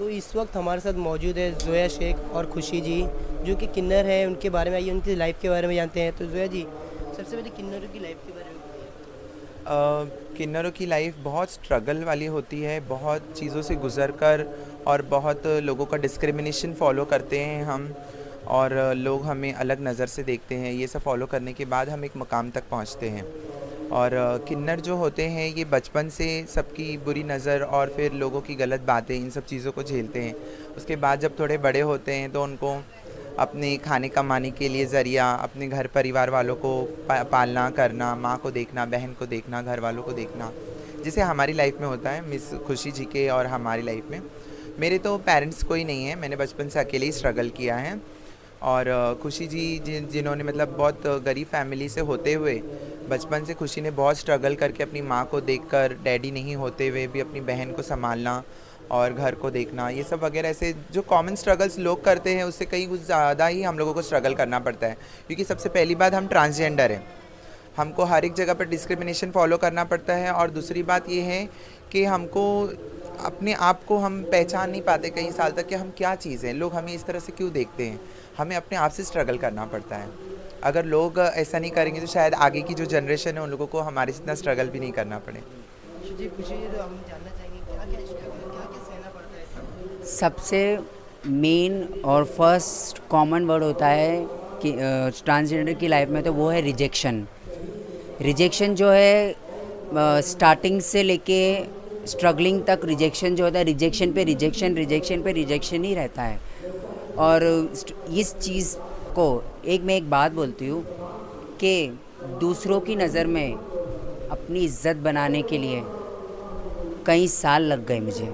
तो इस वक्त हमारे साथ मौजूद है ज़ोया शेख और खुशी जी, जो कि किन्नर है। उनके बारे में आइए उनकी लाइफ के बारे में जानते हैं। तो ज़ोया जी, सबसे पहले किन्नरों की लाइफ के बारे में किन्नरों की लाइफ बहुत स्ट्रगल वाली होती है, बहुत चीज़ों से गुज़र कर, और बहुत लोगों का डिस्क्रिमिनेशन फ़ॉलो करते हैं हम, और लोग हमें अलग नज़र से देखते हैं। ये सब फ़ॉलो करने के बाद हम एक मकाम तक पहुँचते हैं। और किन्नर जो होते हैं ये बचपन से सबकी बुरी नज़र और फिर लोगों की गलत बातें, इन सब चीज़ों को झेलते हैं। उसके बाद जब थोड़े बड़े होते हैं तो उनको अपने खाने कमाने के लिए ज़रिया, अपने घर परिवार वालों को पालना करना, माँ को देखना, बहन को देखना, घर वालों को देखना, जैसे हमारी लाइफ में होता है मिस खुशी जी के और हमारी लाइफ में। मेरे तो पेरेंट्स कोई नहीं है, मैंने बचपन से अकेले ही स्ट्रगल किया है। और खुशी जी जिन्होंने मतलब बहुत गरीब फैमिली से होते हुए बचपन से खुशी ने बहुत स्ट्रगल करके अपनी माँ को देखकर, डैडी नहीं होते हुए भी अपनी बहन को संभालना और घर को देखना, ये सब वगैरह ऐसे जो कॉमन स्ट्रगल्स लोग करते हैं उससे कहीं कुछ ज़्यादा ही हम लोगों को स्ट्रगल करना पड़ता है। क्योंकि सबसे पहली बात, हम ट्रांसजेंडर हैं, हमको हर एक जगह पर डिस्क्रिमिनेशन फॉलो करना पड़ता है। और दूसरी बात ये है कि हमको अपने आप को हम पहचान नहीं पाते कई साल तक कि हम क्या चीज़ हैं, लोग हमें इस तरह से क्यों देखते हैं। हमें अपने आप से स्ट्रगल करना पड़ता है। अगर लोग ऐसा नहीं करेंगे तो शायद आगे की जो जनरेशन है उन लोगों को हमारे जितना स्ट्रगल भी नहीं करना पड़े। जी, खुशी जी, तो हम जानना चाहेंगे क्या क्या स्ट्रगल, क्या क्या सहना पड़ता है सब? सबसे मेन और फर्स्ट कॉमन वर्ड होता है कि ट्रांसजेंडर की लाइफ में, तो वो है रिजेक्शन। रिजेक्शन जो है स्टार्टिंग से लेके स्ट्रगलिंग तक, रिजेक्शन जो होता है, रिजेक्शन पे रिजेक्शन, रिजेक्शन पे रिजेक्शन ही रहता है। और इस चीज़ को मैं एक बात बोलती हूँ कि दूसरों की नज़र में अपनी इज्जत बनाने के लिए कई साल लग गए मुझे।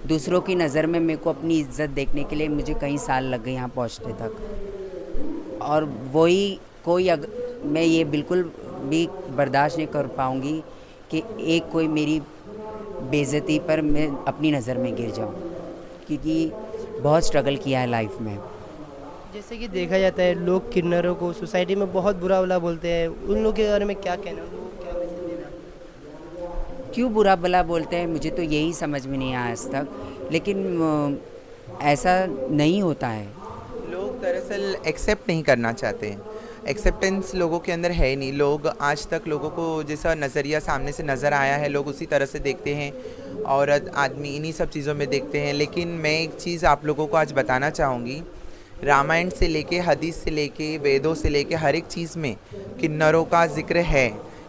दूसरों की नज़र में मेरे को अपनी इज्जत देखने के लिए मुझे कई साल लग गए यहाँ पहुँचने तक। और वही मैं ये बिल्कुल भी बर्दाश्त नहीं कर पाऊँगी कि कोई मेरी बेइज्जती पर मैं अपनी नज़र में गिर जाऊँ, क्योंकि बहुत स्ट्रगल किया है लाइफ में। जैसे कि देखा जाता है लोग किन्नरों को सोसाइटी में बहुत बुरा भला बोलते हैं, उन लोगों के बारे में क्या कहना है, उन लोगों को क्या मैसेज देना? क्यों बुरा भला बोलते हैं, मुझे तो यही समझ में नहीं आया आज तक। लेकिन ऐसा नहीं होता है। लोग दरअसल एक्सेप्ट नहीं करना चाहते हैं, एक्सेप्टेंस लोगों के अंदर है नहीं। लोग आज तक लोगों को जैसा नज़रिया सामने से नज़र आया है लोग उसी तरह से देखते हैं, औरत आदमी इन्हीं सब चीज़ों में देखते हैं। लेकिन मैं एक चीज़ आप लोगों को आज बताना चाहूँगी, रामायण से लेके हदीस से लेके वेदों से लेके हर एक चीज़ में किन्नरों का जिक्र है।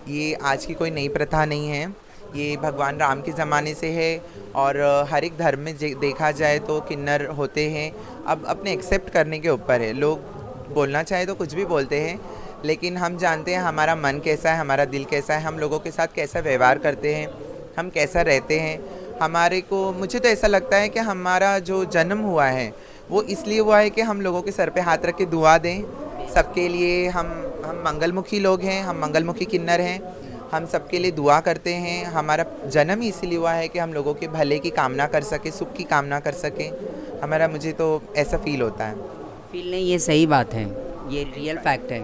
ये आज की कोई नई प्रथा नहीं है, ये भगवान राम के ज़माने से है। और हर एक धर्म में देखा जाए तो किन्नर होते हैं। अब अपने एक्सेप्ट करने के ऊपर है, लोग बोलना चाहे तो कुछ भी बोलते हैं, लेकिन हम जानते हैं हमारा मन कैसा है, हमारा दिल कैसा है, हम लोगों के साथ कैसा व्यवहार करते हैं, हम कैसा रहते हैं। हमारे को, मुझे तो ऐसा लगता है कि हमारा जो जन्म हुआ है वो इसलिए हुआ है कि हम लोगों के सर पे हाथ रख के दुआ दें सबके लिए। हम मंगलमुखी लोग हैं, हम मंगलमुखी किन्नर हैं, हम सबके लिए दुआ करते हैं। हमारा जन्म ही इसलिए हुआ है कि हम लोगों के भले की कामना कर सके, सुख की कामना कर सके। हमारा, मुझे तो ऐसा फील होता है। फील नहीं, ये सही बात है, ये रियल फैक्ट है।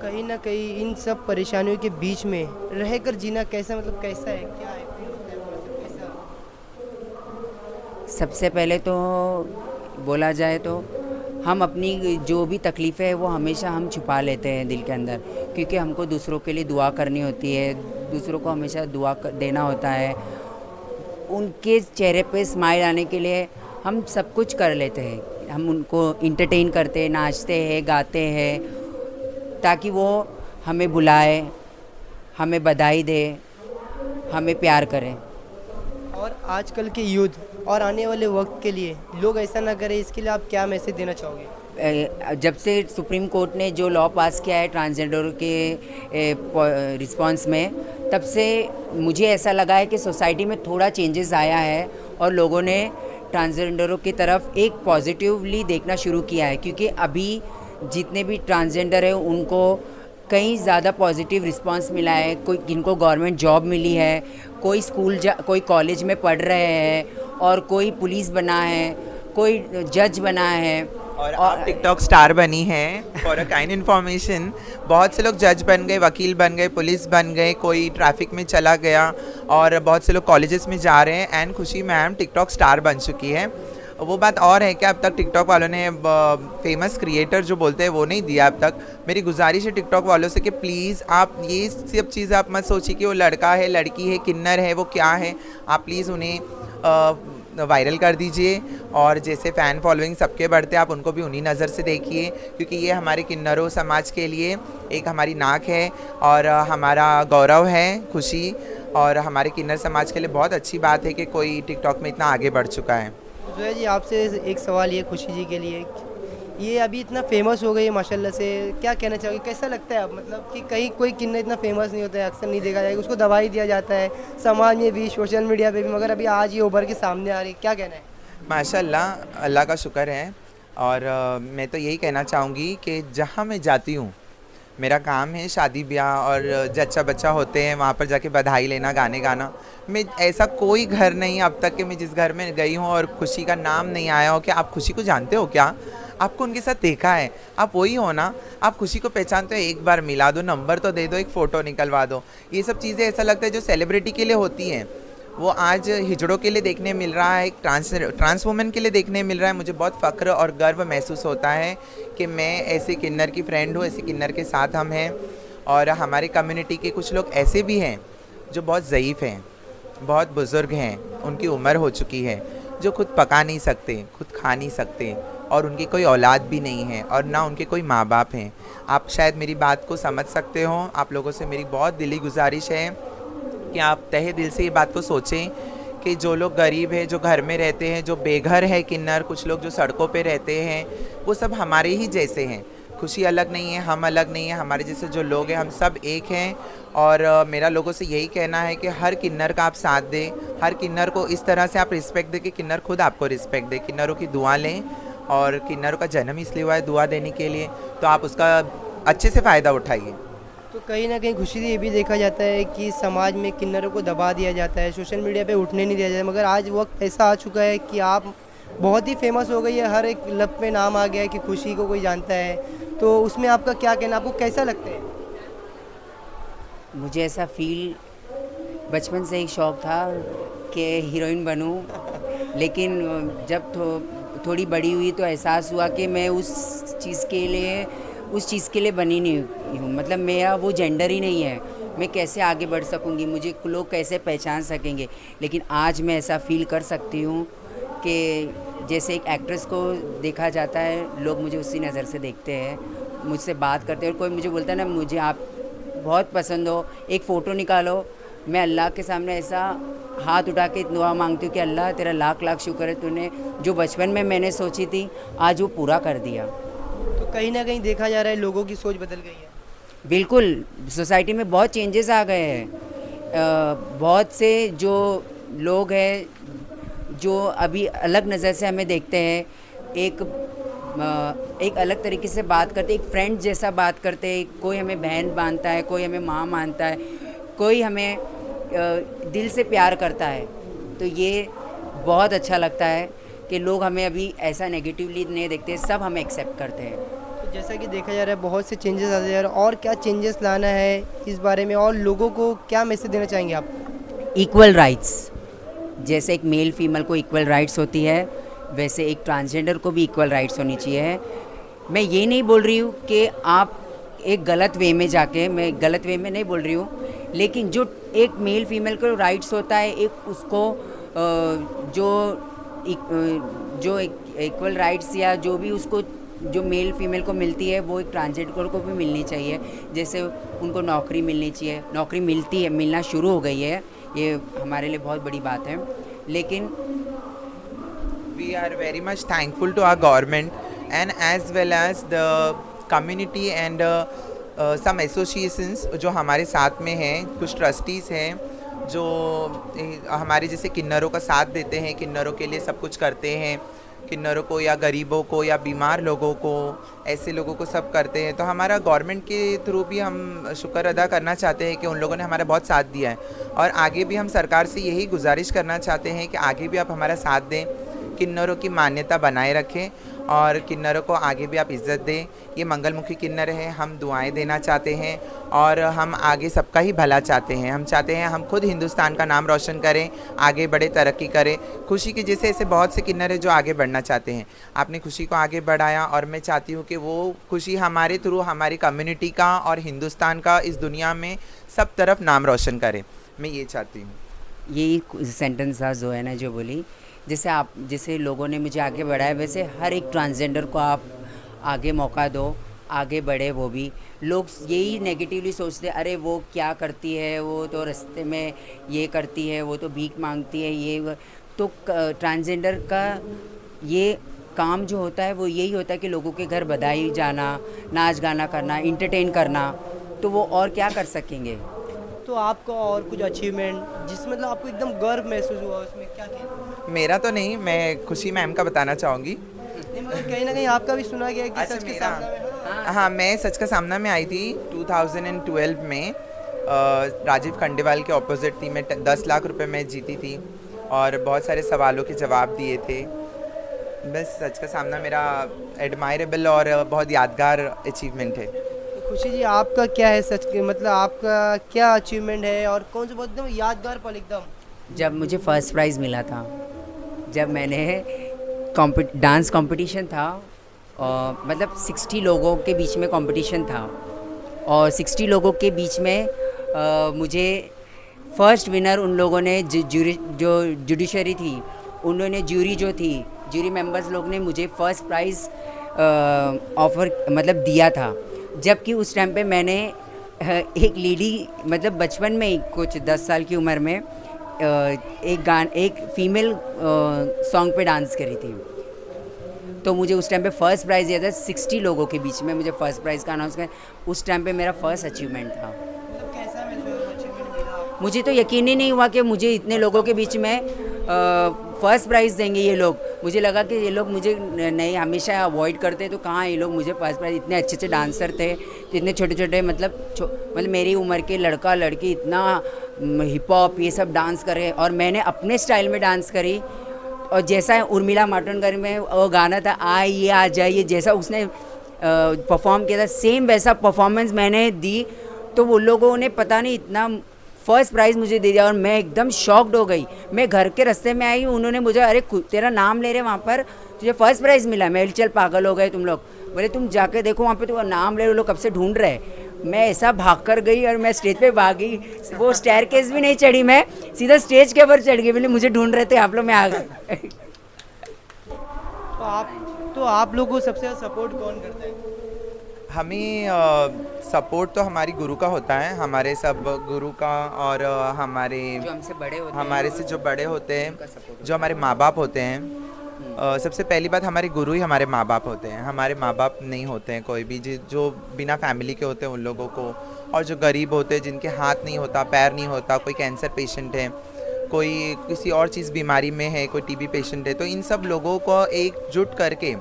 कहीं ना कहीं इन सब परेशानियों के बीच में रहकर जीना कैसा, मतलब कैसा है, क्या है, फील होता है, मतलब कैसा? सबसे पहले तो बोला जाए तो हम अपनी जो भी तकलीफ़ें हैं वो हमेशा हम छुपा लेते हैं दिल के अंदर, क्योंकि हमको दूसरों के लिए दुआ करनी होती है, दूसरों को हमेशा देना होता है। उनके चेहरे पे स्माइल आने के लिए हम सब कुछ कर लेते हैं। हम उनको इंटरटेन करते हैं, नाचते हैं, गाते हैं, ताकि वो हमें बुलाए, हमें बधाई दे, हमें प्यार करें। और आजकल के यूथ और आने वाले वक्त के लिए लोग ऐसा ना करें, इसके लिए आप क्या मैसेज देना चाहोगे? जब से सुप्रीम कोर्ट ने जो लॉ पास किया है ट्रांसजेंडर के रिस्पांस में, तब से मुझे ऐसा लगा है कि सोसाइटी में थोड़ा चेंजेस आया है और लोगों ने ट्रांसजेंडरों की तरफ एक पॉजिटिवली देखना शुरू किया है। क्योंकि अभी जितने भी ट्रांसजेंडर हैं उनको कई ज़्यादा पॉजिटिव रिस्पांस मिला है। कोई जिनको गवर्नमेंट जॉब मिली है, कोई कोई कॉलेज में पढ़ रहे हैं, और कोई पुलिस बना है, कोई जज बना है। और आप टिकटॉक स्टार बनी हैं फॉर अ काइंड इन्फॉर्मेशन। बहुत से लोग जज बन गए, वकील बन गए, पुलिस बन गए, कोई ट्रैफिक में चला गया और बहुत से लोग कॉलेजेस में जा रहे हैं। एंड खुशी मैम टिकटॉक स्टार बन चुकी है। वो बात और है कि अब तक टिकटॉक वालों ने फेमस क्रिएटर जो बोलते हैं वो नहीं दिया अब तक। मेरी गुजारिश है टिकटॉक वालों से कि प्लीज़ आप ये सब चीज़ आप मत सोचिए कि वो लड़का है, लड़की है, किन्नर है, वो क्या है। आप प्लीज़ उन्हें वायरल कर दीजिए और जैसे फ़ैन फॉलोइंग सबके बढ़ते आप उनको भी उन्हीं नज़र से देखिए, क्योंकि ये हमारे किन्नरों समाज के लिए एक हमारी नाक है और हमारा गौरव है खुशी। और हमारे किन्नर समाज के लिए बहुत अच्छी बात है कि कोई टिकटॉक में इतना आगे बढ़ चुका है। जोया जी आपसे एक सवाल ये खुशी जी के लिए, ये अभी इतना फेमस हो गई है माशाल्लाह से, क्या कहना चाहोगे, कैसा लगता है अब, मतलब कि कहीं कोई किन्नर इतना फेमस नहीं होता है, अक्सर नहीं देखा जाएगा, उसको दवाई दिया जाता है समाज में भी, सोशल मीडिया पे भी, मगर अभी आज ये उभर के सामने आ रही है, क्या कहना है? माशाल्लाह अल्लाह का शुक्र है। और मैं तो यही कहना चाहूँगी कि जहाँ मैं जाती हूँ, मेरा काम है शादी ब्याह और जच्चा बच्चा होते हैं वहाँ पर जाके बधाई लेना, गाने गाना। मैं ऐसा कोई घर नहीं अब तक कि मैं जिस घर में गई हूँ और खुशी का नाम नहीं आया हो कि आप खुशी को जानते हो क्या, आपको उनके साथ देखा है, आप वही हो ना, आप खुशी को पहचानते हो, एक बार मिला दो, नंबर तो दे दो, एक फ़ोटो निकलवा दो। ये सब चीज़ें ऐसा लगता है जो सेलिब्रिटी के लिए होती हैं वो आज हिजड़ों के लिए देखने मिल रहा है, एक ट्रांस वुमेन के लिए देखने मिल रहा है। मुझे बहुत फ़ख्र और गर्व महसूस होता है कि मैं ऐसे किन्नर की फ्रेंड हूँ, ऐसे किन्नर के साथ हम हैं। और हमारे कम्युनिटी के कुछ लोग ऐसे भी हैं जो बहुत ज़ईफ़ हैं, बहुत बुज़ुर्ग हैं, उनकी उम्र हो चुकी है, जो खुद पका नहीं सकते, खुद खा नहीं सकते और उनकी कोई औलाद भी नहीं है और ना उनके कोई माँ बाप हैं। आप शायद मेरी बात को समझ सकते हो। आप लोगों से मेरी बहुत दिली गुजारिश है कि आप तहे दिल से ये बात को सोचें कि जो लोग गरीब हैं, जो घर में रहते हैं, जो बेघर है किन्नर, कुछ लोग जो सड़कों पे रहते हैं, वो सब हमारे ही जैसे हैं। खुशी अलग नहीं है, हम अलग नहीं है, हमारे जैसे जो लोग हैं हम सब एक हैं। और मेरा लोगों से यही कहना है कि हर किन्नर का आप साथ दें, हर किन्नर को इस तरह से आप रिस्पेक्ट दें कि किन्नर खुद आपको रिस्पेक्ट दे। किन्नरों की दुआ लें और किन्नरों का जन्म इसलिए हुआ है दुआ देने के लिए, तो आप उसका अच्छे से फ़ायदा उठाइए। तो कहीं ना कहीं खुशी ये भी देखा जाता है कि समाज में किन्नरों को दबा दिया जाता है, सोशल मीडिया पे उठने नहीं दिया जाता, मगर आज वक्त ऐसा आ चुका है कि आप बहुत ही फेमस हो गई है, हर एक लब पे नाम आ गया है कि खुशी को कोई जानता है, तो उसमें आपका क्या कहना, आपको कैसा लगता है? मुझे ऐसा फील बचपन से एक शौक़ था कि हीरोइन बनूं, लेकिन जब थोड़ी बड़ी हुई तो एहसास हुआ कि मैं उस चीज़ के लिए बनी नहीं हूँ। मतलब मेरा वो जेंडर ही नहीं है, मैं कैसे आगे बढ़ सकूँगी, मुझे लोग कैसे पहचान सकेंगे। लेकिन आज मैं ऐसा फील कर सकती हूँ कि जैसे एक एक्ट्रेस को देखा जाता है, लोग मुझे उसी नज़र से देखते हैं, मुझसे बात करते हैं। और कोई मुझे बोलता है ना मुझे आप बहुत पसंद हो, एक फ़ोटो निकालो, मैं अल्लाह के सामने ऐसा हाथ उठा के दुआ मांगती हूँ कि अल्लाह तेरा लाख लाख शुक्र है, तूने जो बचपन में मैंने सोची थी आज वो पूरा कर दिया। तो कहीं ना कहीं देखा जा रहा है लोगों की सोच बदल गई है। बिल्कुल, सोसाइटी में बहुत चेंजेस आ गए हैं। बहुत से जो लोग हैं जो अभी अलग नज़र से हमें देखते हैं, एक अलग तरीके से बात करते, एक फ्रेंड जैसा बात करते, कोई हमें बहन मानता है, कोई हमें माँ मानता है, कोई हमें दिल से प्यार करता है। तो ये बहुत अच्छा लगता है कि लोग हमें अभी ऐसा नेगेटिवली नहीं देखते, सब हमें एक्सेप्ट करते हैं। तो जैसा कि देखा जा रहा है बहुत से चेंजेस आते जा रहे हैं, और क्या चेंजेस लाना है इस बारे में, और लोगों को क्या मैसेज देना चाहेंगे आप? इक्वल राइट्स, जैसे एक मेल फीमेल को इक्वल राइट्स होती है, वैसे एक ट्रांसजेंडर को भी इक्वल राइट्स होनी चाहिए। मैं ये नहीं बोल रही हूँ कि आप एक गलत वे में जाके, मैं गलत वे में नहीं बोल रही हूँ, लेकिन जो एक मेल फीमेल को राइट्स होता है, एक उसको जो इक्वल राइट्स या जो भी उसको जो मेल फीमेल को मिलती है वो एक ट्रांसजेंडर को भी मिलनी चाहिए। जैसे उनको नौकरी मिलनी चाहिए, नौकरी मिलती है, मिलना शुरू हो गई है, ये हमारे लिए बहुत बड़ी बात है। लेकिन we are very much thankful to our government and as well as the community and some associations जो हमारे साथ में हैं, कुछ ट्रस्टीज़ हैं जो हमारे जैसे किन्नरों का साथ देते हैं, किन्नरों के लिए सब कुछ करते हैं, किन्नरों को या गरीबों को या बीमार लोगों को, ऐसे लोगों को सब करते हैं। तो हमारा गवर्नमेंट के थ्रू भी हम शुक्र अदा करना चाहते हैं कि उन लोगों ने हमारा बहुत साथ दिया है और आगे भी हम सरकार से यही गुजारिश करना चाहते हैं कि आगे भी आप हमारा साथ दें, किन्नरों की मान्यता बनाए रखें और किन्नरों को आगे भी आप इज़्ज़त दें। ये मंगलमुखी किन्नर है, हम दुआएं देना चाहते हैं और हम आगे सबका ही भला चाहते हैं। हम चाहते हैं हम खुद हिंदुस्तान का नाम रोशन करें, आगे बढ़े, तरक्की करें। खुशी की जैसे ऐसे बहुत से किन्नर हैं जो आगे बढ़ना चाहते हैं। आपने खुशी को आगे बढ़ाया और मैं चाहती हूँ कि वो खुशी हमारे थ्रू हमारी कम्युनिटी का और हिंदुस्तान का इस दुनिया में सब तरफ नाम रोशन करे। मैं ये चाहती हूँ। यही सेंटेंस था जो है ना जो बोली, जैसे लोगों ने मुझे आगे बढ़ाया वैसे हर एक ट्रांसजेंडर को आप आगे मौका दो, आगे बढ़े। वो भी लोग यही नेगेटिवली सोचते हैं, अरे वो क्या करती है, वो तो रास्ते में ये करती है, वो तो भीख मांगती है, ये तो ट्रांसजेंडर का ये काम जो होता है वो यही होता है कि लोगों के घर बधाई जाना, नाच गाना करना, इंटरटेन करना, तो वो और क्या कर सकेंगे। तो आपका और कुछ अचीवमेंट जिस मतलब आपको एकदम गर्व महसूस हुआ उसमें क्या कहना? मेरा तो नहीं, मैं खुशी मैम का बताना चाहूँगी। नहीं मतलब कहीं ना कहीं आपका भी सुना गया है कि अच्छा, सच के मेरा? सामने में हाँ, मैं सच का सामना में आई थी 2012 में। राजीव खंडेवाल के ऑपोजिट थी मैं। 10 लाख रुपए मैं जीती थी और बहुत सारे सवालों के जवाब दिए थे। बस सच का सामना मेरा एडमायरेबल और बहुत यादगार अचीवमेंट है। तो खुशी जी आपका क्या है सच के मतलब आपका क्या अचीवमेंट है और कौन सा बहुत एकदम यादगार पल एकदम? जब मुझे फर्स्ट प्राइज़ मिला था, जब मैंने डांस कंपटीशन था, मतलब 60 लोगों के बीच में कंपटीशन था और 60 लोगों के बीच में मुझे फर्स्ट विनर उन लोगों ने जो जुडिशरी थी, उन्होंने ज्यूरी मेंबर्स लोग ने मुझे फर्स्ट प्राइज़ ऑफर मतलब दिया था। जबकि उस टाइम पे मैंने एक लेडी मतलब बचपन में ही कुछ 10 साल की उम्र में एक फीमेल सॉन्ग पे डांस करी थी। तो मुझे उस टाइम पे फर्स्ट प्राइज़ दिया था 60 लोगों के बीच में, मुझे फर्स्ट प्राइज़ का अनाउंस कर, उस टाइम पे मेरा फर्स्ट अचीवमेंट था। मतलब कैसा महसूस अचीवमेंट मिला आपको? मुझे तो यकीन ही नहीं हुआ कि मुझे इतने लोगों के बीच में फ़र्स्ट प्राइज़ देंगे ये लोग। मुझे लगा कि ये लोग मुझे नहीं हमेशा अवॉइड करते, तो कहाँ ये लोग मुझे फर्स्ट प्राइज़। इतने अच्छे अच्छे डांसर थे, इतने छोटे छोटे मतलब मेरी उम्र के लड़का लड़की इतना हिप हॉप ये सब डांस करे और मैंने अपने स्टाइल में डांस करी। और जैसा उर्मिला मातोंडकर में वो गाना था आइए आ जाइए, जैसा उसने परफॉर्म किया था सेम वैसा परफॉर्मेंस मैंने दी। तो वो लोगों ने पता नहीं इतना फर्स्ट प्राइज़ मुझे दे दिया और मैं एकदम शॉक्ड हो गई। मैं घर के रास्ते में आई, उन्होंने मुझे अरे तेरा नाम ले रहे वहाँ पर, तुझे फर्स्ट प्राइज़ मिला। मैं चल पागल हो गए तुम लोग। बोले तुम जाके देखो वहाँ पे, तो नाम ले रहे लोग कब से ढूंढ रहे। मैं ऐसा भाग कर गई और मैं स्टेज पे भागी, वो स्टेयरकेस भी नहीं चढ़ी, मैं सीधा स्टेज के ऊपर चढ़ गई। बोले मुझे ढूंढ रहे थे आप लोग, मैं आ गई। तो आप लोग को सबसे ज़्यादा सपोर्ट कौन करता है? हमें सपोर्ट तो हमारी गुरु का होता है, हमारे सब गुरु का और हमारे जो हमसे बड़े होते हमारे हैं, से जो बड़े होते हैं, उनका support जो हमारे माँ बाप होते हैं। सबसे पहली बात, हमारे गुरु ही हमारे माँ बाप होते हैं। हमारे माँ बाप नहीं होते हैं कोई भी, जो बिना फैमिली के होते हैं उन लोगों को, और जो गरीब होते हैं, जिनके हाथ नहीं होता, पैर नहीं होता, कोई कैंसर पेशेंट है, कोई किसी और चीज़ बीमारी में है, कोई टीबी पेशेंट है, तो इन सब लोगों को एकजुट करके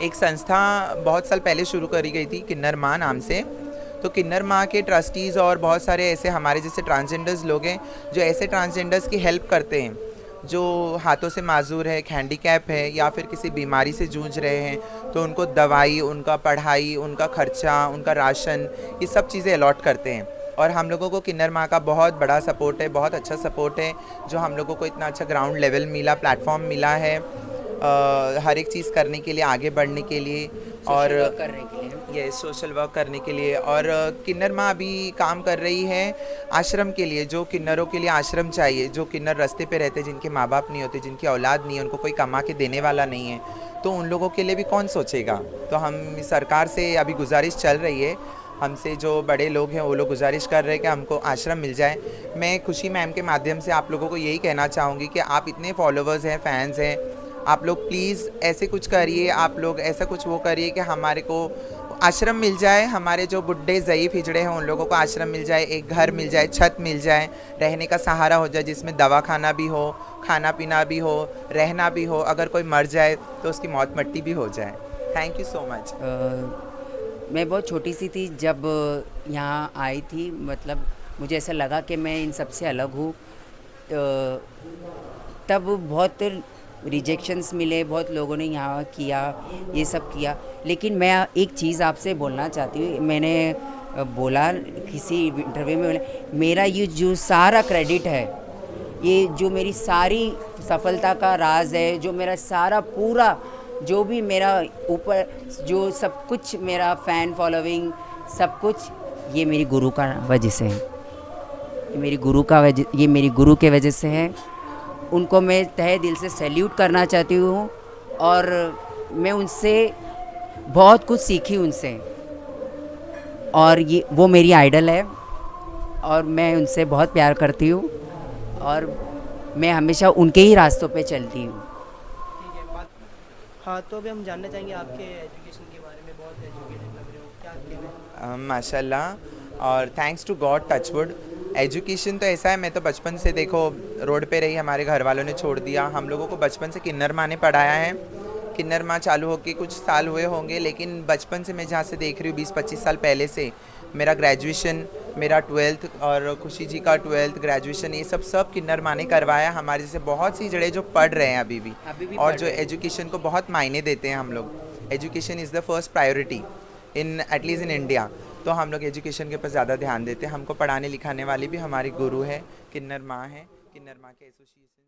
एक संस्था बहुत साल पहले शुरू करी गई थी, किन्नर माँ नाम से। तो किन्नर माँ के ट्रस्टीज़ और बहुत सारे ऐसे हमारे जैसे ट्रांसजेंडर्स लोग हैं जो ऐसे ट्रांसजेंडर्स की हेल्प करते हैं जो हाथों से माजूर है, हैंडीकैप है या फिर किसी बीमारी से जूझ रहे हैं। तो उनको दवाई, उनका पढ़ाई, उनका खर्चा, उनका राशन, ये सब चीज़ें अलॉट करते हैं। और हम लोगों को किन्नर माँ का बहुत बड़ा सपोर्ट है, बहुत अच्छा सपोर्ट है, जो हम लोगों को इतना अच्छा ग्राउंड लेवल मिला, प्लेटफॉर्म मिला है हर एक चीज़ करने के लिए, आगे बढ़ने के लिए और करने के लिए। ये सोशल वर्क करने के लिए। और किन्नर माँ अभी काम कर रही है आश्रम के लिए, जो किन्नरों के लिए आश्रम चाहिए, जो किन्नर रास्ते पे रहते, जिनके माँ बाप नहीं होते, जिनकी औलाद नहीं है, उनको कोई कमा के देने वाला नहीं है, तो उन लोगों के लिए भी कौन सोचेगा। तो हम सरकार से अभी गुजारिश चल रही है, हमसे जो बड़े लोग हैं वो लोग गुजारिश कर रहे हैं कि हमको आश्रम मिल जाए। मैं खुशी मैम के माध्यम से आप लोगों को यही कहना चाहूँगी कि आप इतने फॉलोवर्स हैं, फैंस हैं, आप लोग प्लीज़ ऐसे कुछ करिए, आप लोग ऐसा कुछ वो करिए कि हमारे को आश्रम मिल जाए, हमारे जो बुढ़े ज़ईफ़ हिजड़े हैं उन लोगों को आश्रम मिल जाए, एक घर मिल जाए, छत मिल जाए, रहने का सहारा हो जाए, जिसमें दवा खाना भी हो, खाना पीना भी हो, रहना भी हो। अगर कोई मर जाए तो उसकी मौत मट्टी भी हो जाए। Thank you so much. मैं बहुत छोटी सी थी जब यहाँ आई थी, मतलब मुझे ऐसा लगा कि मैं इन सब से अलग हूँ। तब बहुत रिजेक्शंस मिले, बहुत लोगों ने यहाँ किया, ये सब किया, लेकिन मैं एक चीज़ आपसे बोलना चाहती हूँ। मैंने बोला किसी इंटरव्यू में, मेरा ये जो सारा क्रेडिट है, ये जो मेरी सारी सफलता का राज है, जो मेरा सारा पूरा जो भी मेरा ऊपर जो सब कुछ मेरा फ़ैन फॉलोइंग सब कुछ, ये मेरी गुरु का वजह से है। ये मेरी गुरु के वजह से है। उनको मैं तहे दिल से सैल्यूट करना चाहती हूँ और मैं उनसे बहुत कुछ सीखी उनसे, और ये वो मेरी आइडल है और मैं उनसे बहुत प्यार करती हूँ और मैं हमेशा उनके ही रास्तों पे चलती हूँ। ठीक है बात। हाँ, तो अभी हम जानना चाहेंगे आपके एजुकेशन के बारे में। बहुत एजुकेटेड लग रहे हो, क्या कहना है? माशाल्लाह, और thanks to God, touchwood. Education तो ऐसा है, मैं तो बचपन से देखो रोड पे रही, हमारे घर वालों ने छोड़ दिया। हम लोगों को बचपन से किन्नर माँ ने पढ़ाया है। किन्नर माँ चालू होके कुछ साल हुए होंगे, लेकिन बचपन से मैं जहाँ से देख रही हूँ 20-25 साल पहले से मेरा ग्रेजुएशन, मेरा 12th और खुशी जी का 12th ग्रेजुएशन, ये सब किन्नर माँ ने करवाया। हमारे जैसे बहुत सी जड़े जो पढ़ रहे हैं अभी भी और जो एजुकेशन को बहुत मायने देते हैं हम लोग। Education is the first priority in at least in India. तो हम लोग एजुकेशन के ऊपर ज़्यादा ध्यान देते हैं। हमको पढ़ाने लिखाने वाली भी हमारी गुरु है, किन्नर माँ है। किन्नर माँ के एसोसिएशन